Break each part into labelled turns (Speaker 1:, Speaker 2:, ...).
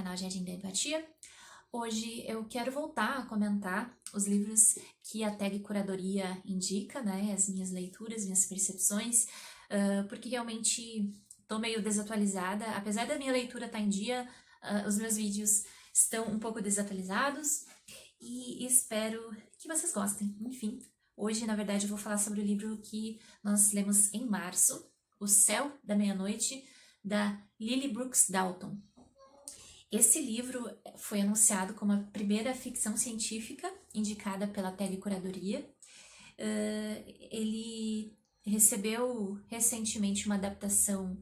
Speaker 1: canal Jardim da Empatia. Hoje eu quero voltar a comentar os livros que a tag Curadoria indica, né, as minhas leituras, minhas percepções, porque realmente tô meio desatualizada. Apesar da minha leitura estar em dia, os meus vídeos estão um pouco desatualizados e espero que vocês gostem. Enfim, hoje, na verdade, eu vou falar sobre o livro que nós lemos em março, O Céu da Meia-Noite, da Lily Brooks Dalton. Esse livro foi anunciado como a primeira ficção científica indicada pela tag Curadoria. Ele recebeu recentemente uma adaptação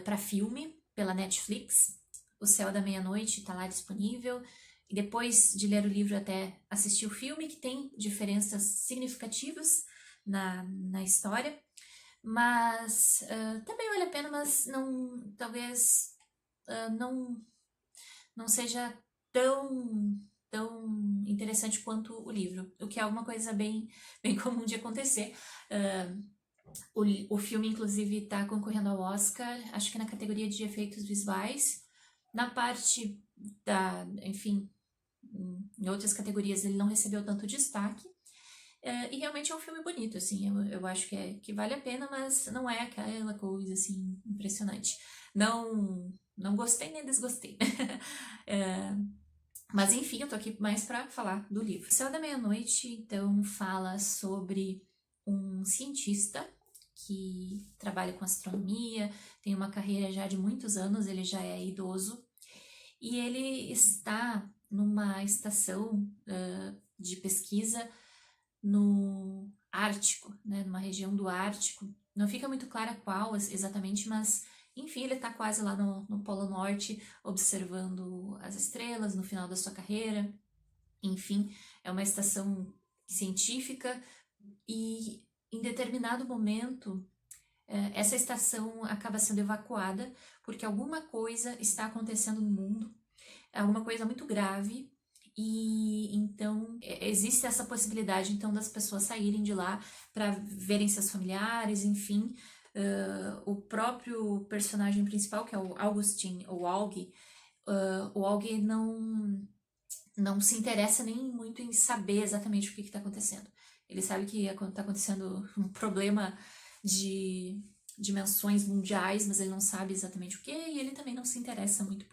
Speaker 1: para filme pela Netflix. O Céu da Meia-Noite está lá disponível. E depois de ler o livro, até assisti o filme, que tem diferenças significativas na história. Mas também vale a pena, mas não, talvez não seja tão interessante quanto o livro, o que é alguma coisa bem comum de acontecer. O filme, inclusive, está concorrendo ao Oscar, acho que na categoria de efeitos visuais. Na parte enfim, em outras categorias ele não recebeu tanto destaque. E realmente é um filme bonito, assim, eu acho que vale a pena, mas não é aquela coisa, assim, impressionante. Não gostei nem desgostei. Mas enfim, eu tô aqui mais pra falar do livro. O Céu da Meia-Noite, então, fala sobre um cientista que trabalha com astronomia, tem uma carreira já de muitos anos, ele já é idoso, e ele está numa estação de pesquisa no Ártico, né, numa região do Ártico. Não fica muito clara qual exatamente, mas enfim, ele está quase lá no Polo Norte, observando as estrelas no final da sua carreira. Enfim, é uma estação científica e em determinado momento essa estação acaba sendo evacuada porque alguma coisa está acontecendo no mundo, alguma coisa muito grave. E então existe essa possibilidade então das pessoas saírem de lá para verem seus familiares, enfim. O próprio personagem principal, que é o Augustin, ou Aug, o Aug não se interessa nem muito em saber exatamente o que está acontecendo. Ele sabe que está acontecendo um problema de dimensões mundiais, mas ele não sabe exatamente o que, e ele também não se interessa muito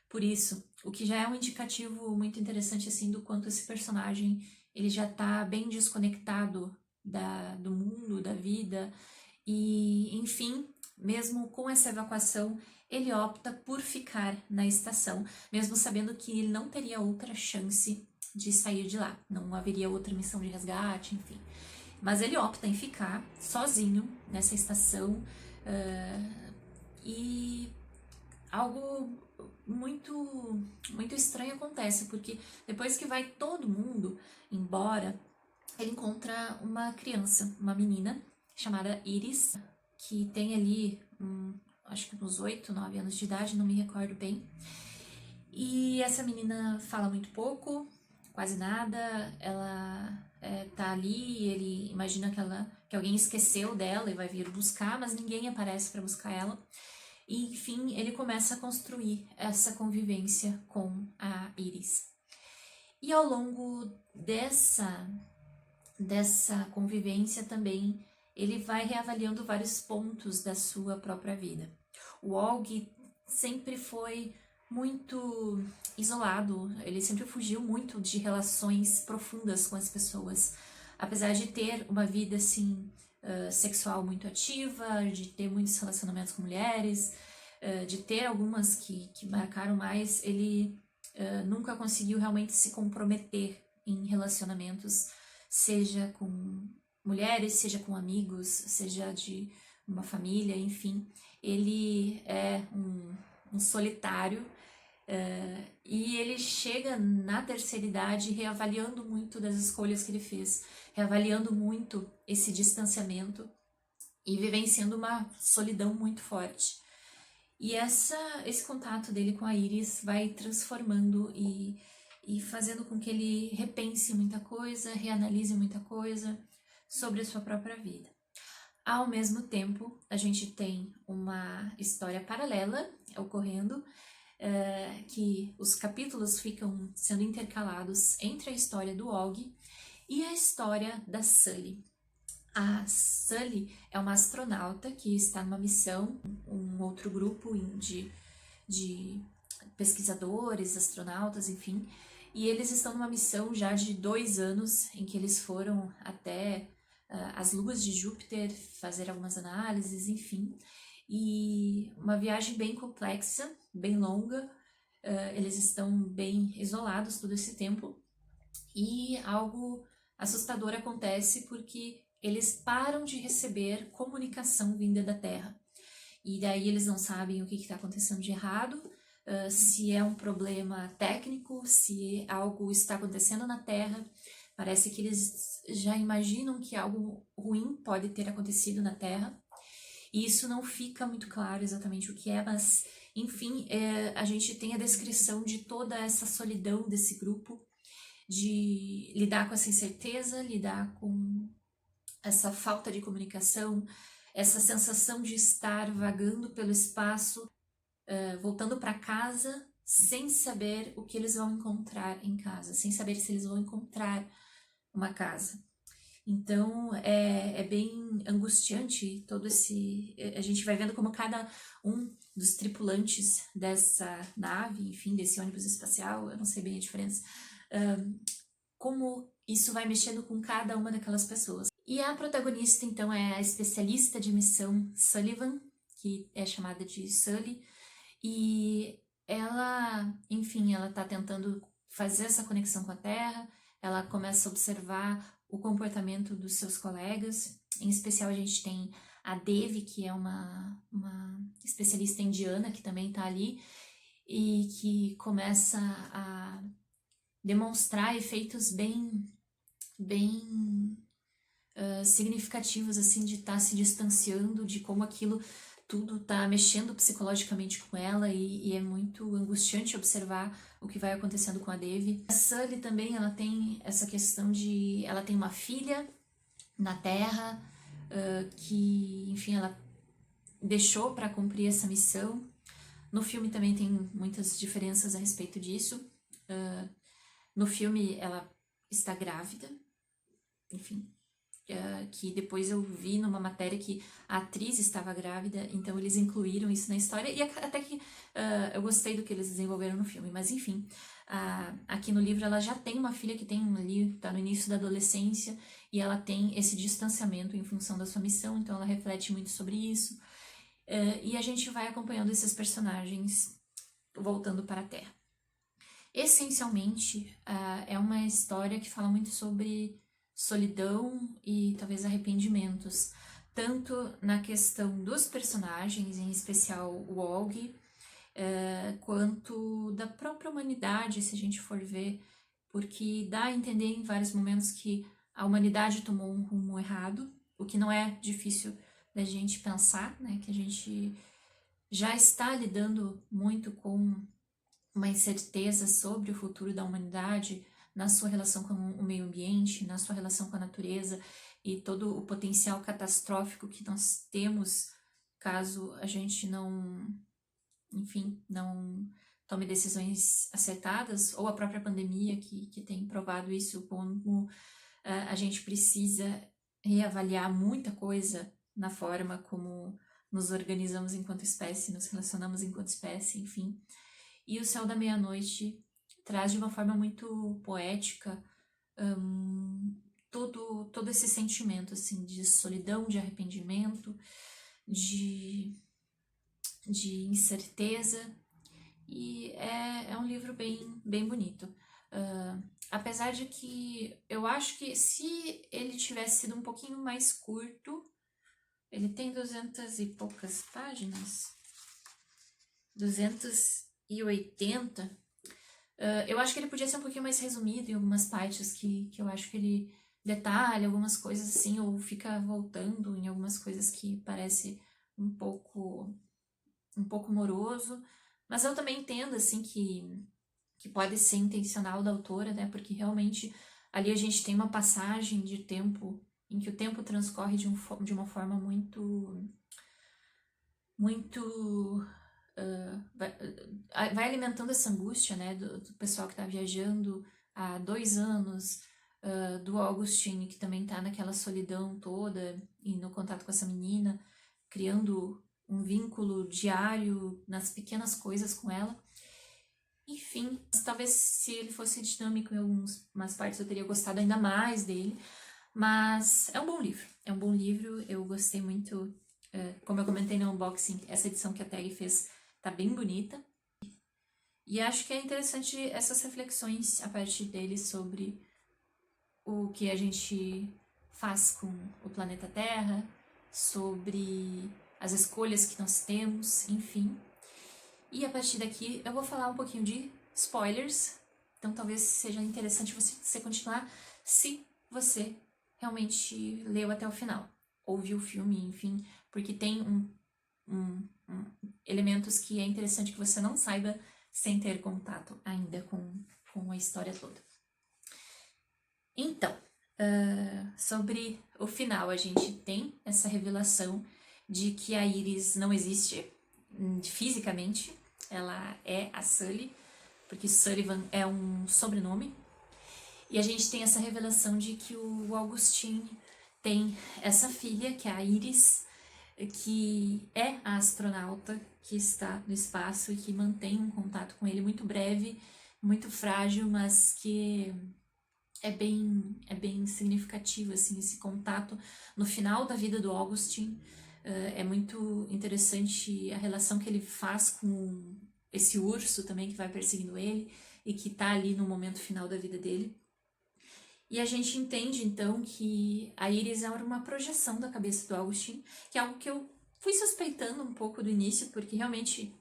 Speaker 1: por isso, o que já é um indicativo muito interessante, assim, do quanto esse personagem, ele já tá bem desconectado do mundo, da vida, e, enfim, mesmo com essa evacuação, ele opta por ficar na estação, mesmo sabendo que ele não teria outra chance de sair de lá, não haveria outra missão de resgate, enfim. Mas ele opta em ficar sozinho nessa estação e algo muito estranho acontece, porque depois que vai todo mundo embora, ele encontra uma criança, uma menina chamada Iris, que tem ali, acho que uns 8, 9 anos de idade, não me recordo bem. E essa menina fala muito pouco, quase nada, ela tá ali, ele imagina que alguém esqueceu dela e vai vir buscar, mas ninguém aparece para buscar ela. E, enfim, ele começa a construir essa convivência com a Iris. E ao longo dessa convivência também, ele vai reavaliando vários pontos da sua própria vida. O Og sempre foi muito isolado, ele sempre fugiu muito de relações profundas com as pessoas. Apesar de ter uma vida, assim, sexual muito ativa, de ter muitos relacionamentos com mulheres, de ter algumas que marcaram mais, ele nunca conseguiu realmente se comprometer em relacionamentos, seja com mulheres, seja com amigos, seja de uma família, enfim. Ele é um solitário e ele chega na terceira idade reavaliando muito das escolhas que ele fez, reavaliando muito esse distanciamento e vivenciando uma solidão muito forte. E esse contato dele com a Iris vai transformando e fazendo com que ele repense muita coisa, reanalise muita coisa sobre a sua própria vida. Ao mesmo tempo, a gente tem uma história paralela ocorrendo que os capítulos ficam sendo intercalados entre a história do Og e a história da Sully. A Sully é uma astronauta que está numa missão, um outro grupo de pesquisadores, astronautas, enfim, e eles estão numa missão já de 2 anos, em que eles foram até as luas de Júpiter fazer algumas análises, enfim, e uma viagem bem complexa, bem longa, eles estão bem isolados todo esse tempo, e algo assustador acontece porque eles param de receber comunicação vinda da Terra. E daí eles não sabem o que está acontecendo de errado, se é um problema técnico, se algo está acontecendo na Terra. Parece que eles já imaginam que algo ruim pode ter acontecido na Terra. E isso não fica muito claro exatamente o que é, mas, enfim, a gente tem a descrição de toda essa solidão desse grupo, de lidar com essa incerteza, lidar com essa falta de comunicação, essa sensação de estar vagando pelo espaço, voltando para casa sem saber o que eles vão encontrar em casa, sem saber se eles vão encontrar uma casa. Então é bem angustiante todo esse... A gente vai vendo como cada um dos tripulantes dessa nave, enfim, desse ônibus espacial, eu não sei bem a diferença, como isso vai mexendo com cada uma daquelas pessoas. E a protagonista, então, é a especialista de missão Sullivan, que é chamada de Sully, e ela, enfim, ela tá tentando fazer essa conexão com a Terra, ela começa a observar o comportamento dos seus colegas, em especial a gente tem a Devi, que é uma especialista indiana, que também tá ali, e que começa a demonstrar efeitos bem significativos, assim, de estar se distanciando, de como aquilo tudo tá mexendo psicologicamente com ela, e é muito angustiante observar o que vai acontecendo com a Devi. A Sully também, ela tem essa questão de... Ela tem uma filha na Terra, que, enfim, ela deixou para cumprir essa missão. No filme também tem muitas diferenças a respeito disso. No filme ela está grávida, enfim, que depois eu vi numa matéria que a atriz estava grávida, então eles incluíram isso na história, e até que eu gostei do que eles desenvolveram no filme, mas enfim, aqui no livro ela já tem uma filha que tem ali, tá no início da adolescência, e ela tem esse distanciamento em função da sua missão, então ela reflete muito sobre isso, e a gente vai acompanhando esses personagens voltando para a Terra. Essencialmente, é uma história que fala muito sobre solidão e talvez arrependimentos, tanto na questão dos personagens, em especial o Og, quanto da própria humanidade, se a gente for ver, porque dá a entender em vários momentos que a humanidade tomou um rumo errado, o que não é difícil da gente pensar, né, que a gente já está lidando muito com uma incerteza sobre o futuro da humanidade, na sua relação com o meio ambiente, na sua relação com a natureza e todo o potencial catastrófico que nós temos caso a gente não, enfim, não tome decisões acertadas, ou a própria pandemia que tem provado isso, como a gente precisa reavaliar muita coisa na forma como nos organizamos enquanto espécie, nos relacionamos enquanto espécie, enfim. E O Céu da Meia-Noite traz de uma forma muito poética todo esse sentimento, assim, de solidão, de arrependimento, de incerteza, e é um livro bem bonito. Apesar de que eu acho que se ele tivesse sido um pouquinho mais curto, ele tem 200 e poucas páginas, 280, eu acho que ele podia ser um pouquinho mais resumido em algumas partes que eu acho que ele detalha algumas coisas assim, ou fica voltando em algumas coisas que parece um pouco moroso, mas eu também entendo assim que pode ser intencional da autora, né, porque realmente ali a gente tem uma passagem de tempo em que o tempo transcorre de uma forma muito vai alimentando essa angústia, né, do pessoal que tá viajando há 2 anos, do Augustine, que também tá naquela solidão toda e no contato com essa menina, criando um vínculo diário nas pequenas coisas com ela. Enfim, talvez se ele fosse dinâmico em algumas partes eu teria gostado ainda mais dele, mas é um bom livro, eu gostei muito, como eu comentei no unboxing, essa edição que a Tag fez tá bem bonita, e acho que é interessante essas reflexões a partir dele sobre o que a gente faz com o planeta Terra, sobre as escolhas que nós temos, enfim. E a partir daqui eu vou falar um pouquinho de spoilers, então talvez seja interessante você continuar se você realmente leu até o final, ou viu o filme, enfim, porque tem elementos que é interessante que você não saiba sem ter contato ainda com a história toda. Então, sobre o final, a gente tem essa revelação de que a Iris não existe fisicamente, ela é a Sully, porque Sullivan é um sobrenome, e a gente tem essa revelação de que o Augustine tem essa filha, que é a Iris, que é a astronauta que está no espaço e que mantém um contato com ele muito breve, muito frágil, mas que é bem significativo, assim, esse contato no final da vida do Augustine. É muito interessante a relação que ele faz com esse urso também que vai perseguindo ele e que tá ali no momento final da vida dele. E a gente entende, então, que a Iris era uma projeção da cabeça do Augustine, que é algo que eu fui suspeitando um pouco do início, porque realmente,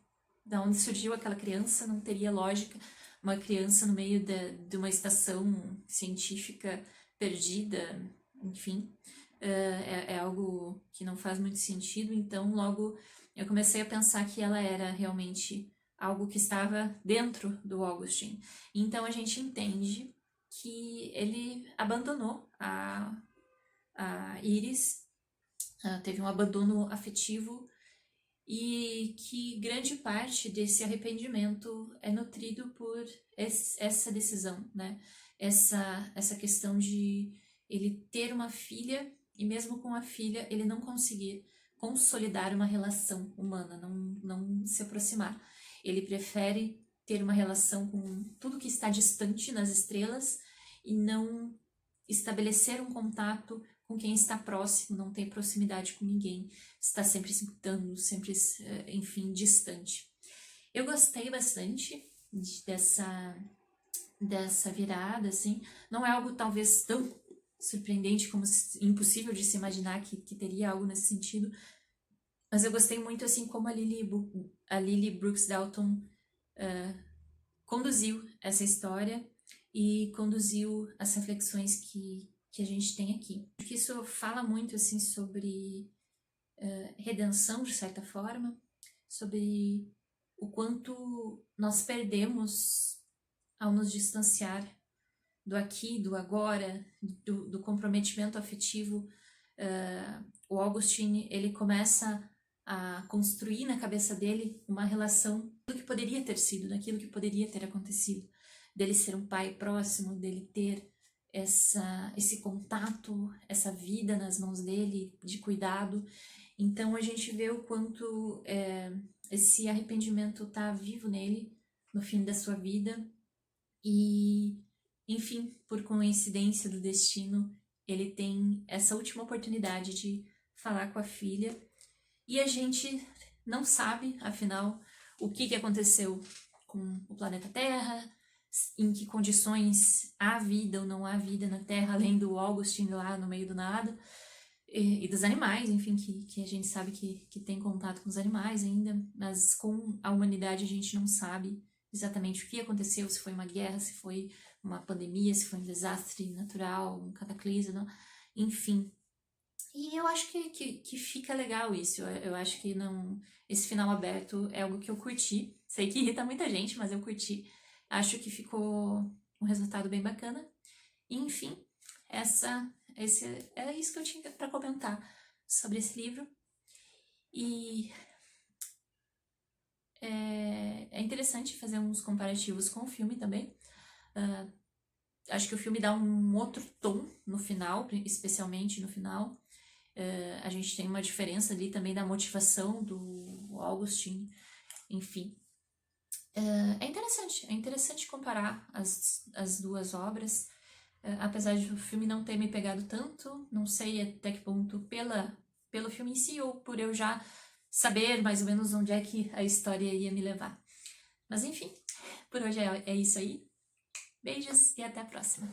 Speaker 1: da onde surgiu aquela criança, não teria lógica uma criança no meio de uma estação científica perdida, enfim. É algo que não faz muito sentido, então logo eu comecei a pensar que ela era realmente algo que estava dentro do Augustine. Então a gente entende que ele abandonou a Iris, teve um abandono afetivo e que grande parte desse arrependimento é nutrido por essa decisão, né? Essa questão de ele ter uma filha e mesmo com a filha ele não conseguir consolidar uma relação humana, não se aproximar. Ele prefere ter uma relação com tudo que está distante nas estrelas e não estabelecer um contato com quem está próximo, não tem proximidade com ninguém, está sempre se escutando, sempre, enfim, distante. Eu gostei bastante dessa virada, assim, não é algo talvez tão surpreendente como impossível de se imaginar que teria algo nesse sentido, mas eu gostei muito, assim, como a Lily Brooks Dalton conduziu essa história e conduziu as reflexões que a gente tem aqui. Porque isso fala muito, assim, sobre redenção, de certa forma, sobre o quanto nós perdemos ao nos distanciar do aqui, do agora, do comprometimento afetivo. O Augustine, ele começa a construir na cabeça dele uma relação do que poderia ter sido, daquilo que poderia ter acontecido, dele ser um pai próximo, dele ter esse contato, essa vida nas mãos dele, de cuidado. Então a gente vê o quanto esse arrependimento está vivo nele no fim da sua vida e, enfim, por coincidência do destino, ele tem essa última oportunidade de falar com a filha e a gente não sabe, afinal, o que aconteceu com o planeta Terra, em que condições há vida ou não há vida na Terra, além do Augustine lá no meio do nada, e dos animais, enfim, que a gente sabe que tem contato com os animais ainda, mas com a humanidade a gente não sabe exatamente o que aconteceu, se foi uma guerra, se foi uma pandemia, se foi um desastre natural, um cataclismo, enfim. E eu acho que fica legal isso, eu acho que esse final aberto é algo que eu curti, sei que irrita muita gente, mas eu curti, acho que ficou um resultado bem bacana, e, enfim, é isso que eu tinha para comentar sobre esse livro. E é interessante fazer uns comparativos com o filme também. Acho que o filme dá um outro tom no final, especialmente no final. A gente tem uma diferença ali também da motivação do Augustin, enfim. É interessante comparar as duas obras, apesar de o filme não ter me pegado tanto, não sei até que ponto pelo filme em si ou por eu já saber mais ou menos onde é que a história ia me levar. Mas enfim, por hoje é isso aí. Beijos e até a próxima.